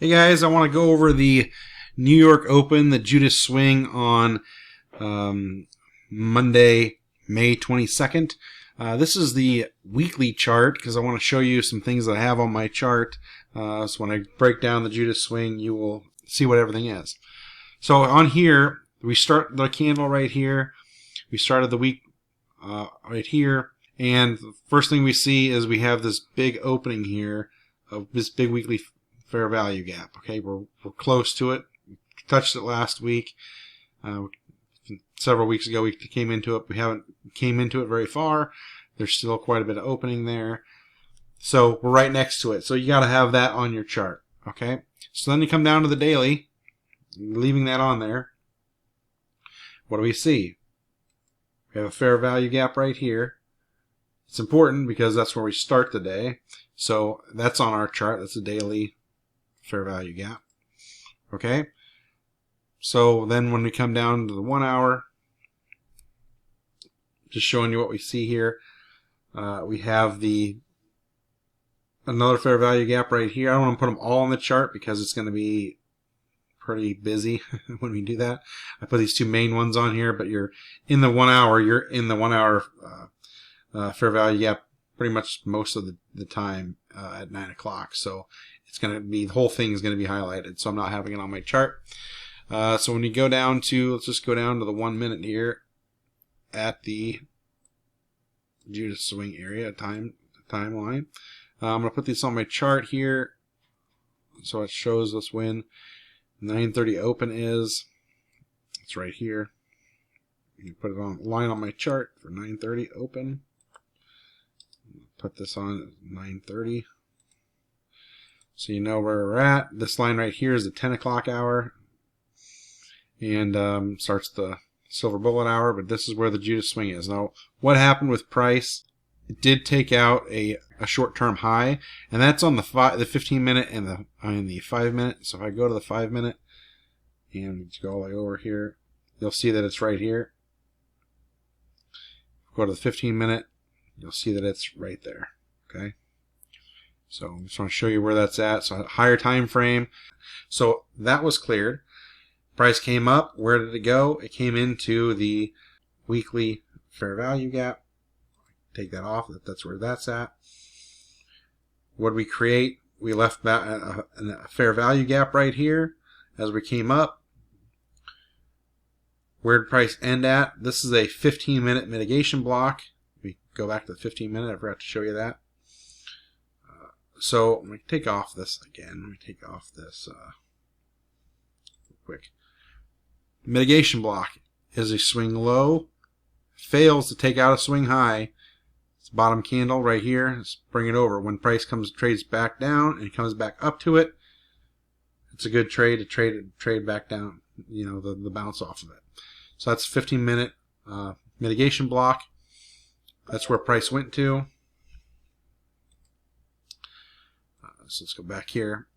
Hey guys, I want to go over the New York Open, the Judas Swing on Monday, May 22nd. This is the weekly chart because I want to show you some things that I have on my chart. So when I break down the Judas Swing, you will see what everything is. So on here, we start the candle right here. We started the week right here. And the first thing we see is we have this big opening here of this big weekly fair value gap. Okay, we're close to it. We touched it last week. Several weeks ago we came into it. We haven't came into it very far. There's still quite a bit of opening there. So we're right next to it. So you got to have that on your chart. Okay. So then you come down to the daily, leaving that on there. What do we see? We have a fair value gap right here. It's important because that's where we start the day. So that's on our chart. That's a daily fair value gap. Okay. So then when we come down to the 1 hour, just showing you what we see here, we have another fair value gap right here. I don't want to put them all on the chart because it's going to be pretty busy when we do that. I put these two main ones on here, but you're in the 1 hour. You're in the 1 hour fair value gap pretty much most of the time at 9 o'clock. So it's going to be, the whole thing is going to be highlighted. So I'm not having it on my chart. So when you go down to, let's just go down to the 1 minute here at the Judas Swing area timeline. I'm going to put this on my chart here so it shows us when 9:30 open is. It's right here. You put it on line on my chart for 9:30 open. Put this on at 9:30. So you know where we're at. This line right here is the 10 o'clock hour. And starts the silver bullet hour, but this is where the Judas Swing is. Now, what happened with price? It did take out a short-term high, and that's on the 15 minute and the 5 minute. So if I go to the 5 minute and go all the way over here, you'll see that it's right here. Go to the 15 minute, you'll see that it's right there. Okay. So I just want to show you where that's at. So higher time frame. So that was cleared. Price came up. Where did it go? It came into the weekly fair value gap. Take that off. That's where that's at. What did we create? We left that a fair value gap right here as we came up. Where did price end at? This is a 15-minute mitigation block. We go back to the 15 minute. I forgot to show you that. So let me take off this again. Let me take off this quick. Mitigation block is a swing low. Fails to take out a swing high. It's bottom candle right here. Let's bring it over. When price trades back down and comes back up to it, it's a good trade to trade back down. You know, the bounce off of it. So that's 15-minute mitigation block. That's where price went to. So let's go back here.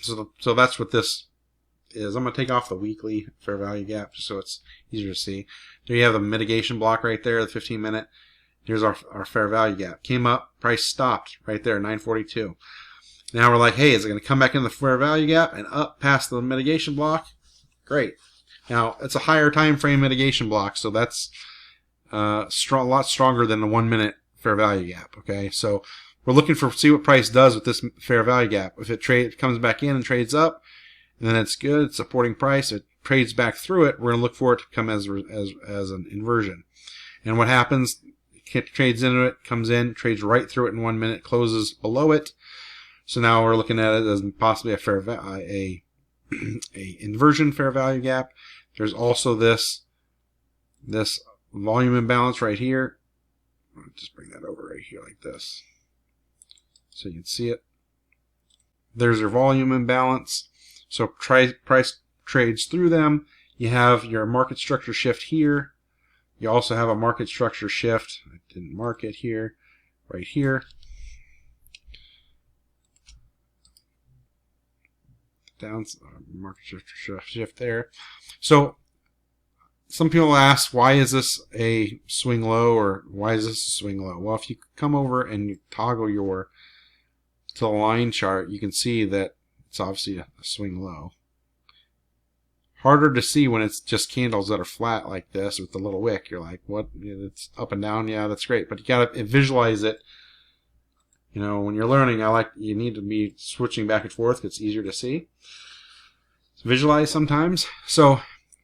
So that's what this is. I'm going to take off the weekly fair value gap just so it's easier to see. There you have the mitigation block right there, the 15-minute. Here's our fair value gap. Came up, price stopped right there, 942. Now we're like, hey, is it going to come back in the fair value gap and up past the mitigation block? Great. Now it's a higher time frame mitigation block, so that's a lot stronger than the 1 minute fair value gap. Okay, so we're looking for see what price does with this fair value gap. If it comes back in and trades up, then it's good. It's supporting price. If it trades back through it, we're going to look for it to come as an inversion. And what happens? It trades into it, comes in, trades right through it in 1 minute, closes below it. So now we're looking at it as possibly a inversion fair value gap. There's also this volume imbalance right here. I'll just bring that over right here like this, so you can see it. There's your volume imbalance. So price trades through them. You have your market structure shift here. You also have a market structure shift. I didn't mark it here, right here. Down market structure shift there. So some people ask, why is this a swing low, or why is this a swing low? Well, if you come over and you toggle to the line chart, you can see that It's obviously a swing low. Harder to see when it's just candles that are flat like this with the little wick. You're like, what? It's up and down. Yeah, that's great. But you got to visualize it. You know, when you're learning, you need to be switching back and forth. It's easier to see. So visualize sometimes. So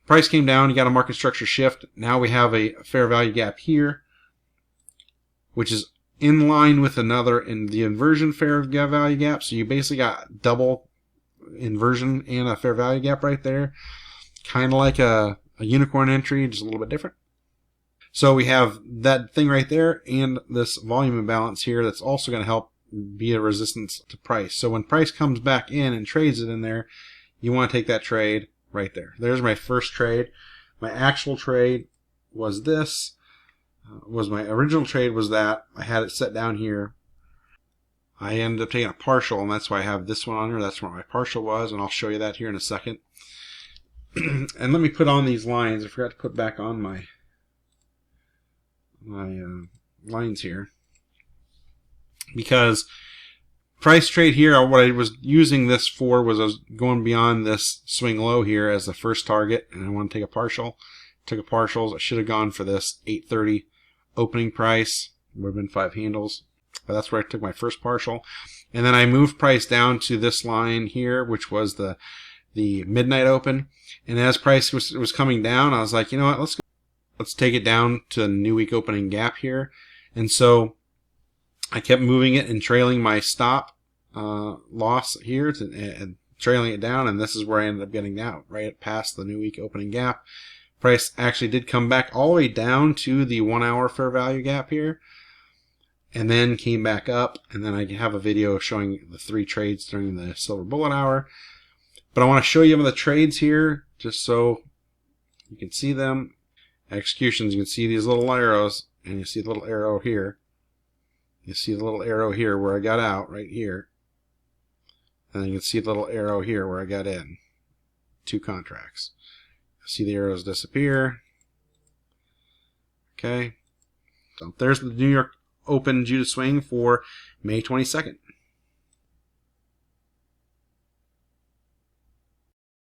price came down. You got a market structure shift. Now we have a fair value gap here, which is in line with another in the inversion fair value gap. So you basically got double inversion and a fair value gap right there. Kind of like a unicorn entry, just a little bit different. So we have that thing right there and this volume imbalance here that's also going to help be a resistance to price. So when price comes back in and trades it in there, you want to take that trade right there. There's my first trade. My actual trade was this. My original trade was that. I had it set down here. I ended up taking a partial, and that's why I have this one on here. That's where my partial was, and I'll show you that here in a second. And let me put on these lines. I forgot to put back on my lines here, because price trade here, what I was using this for was I was going beyond this swing low here as the first target, and I want to take a partial. Took a partials. I should have gone for this 830 opening price. Would have been 5 handles. But that's where I took my first partial. And then I moved price down to this line here, which was the midnight open. And as price was coming down, I was like, you know what, let's take it down to the new week opening gap here. And so I kept moving it and trailing my stop loss here and trailing it down, and this is where I ended up getting out, right past the new week opening gap. Price actually did come back all the way down to the 1 hour fair value gap here, and then came back up, and then I have a video showing the 3 trades during the silver bullet hour. But I want to show you some of the trades here just so you can see them. Executions, you can see these little arrows, and you see the little arrow here. You see the little arrow here where I got out, right here. And then you can see the little arrow here where I got in. 2 contracts. See the arrows disappear. Okay. So there's the New York Open Judas Swing for May 22nd.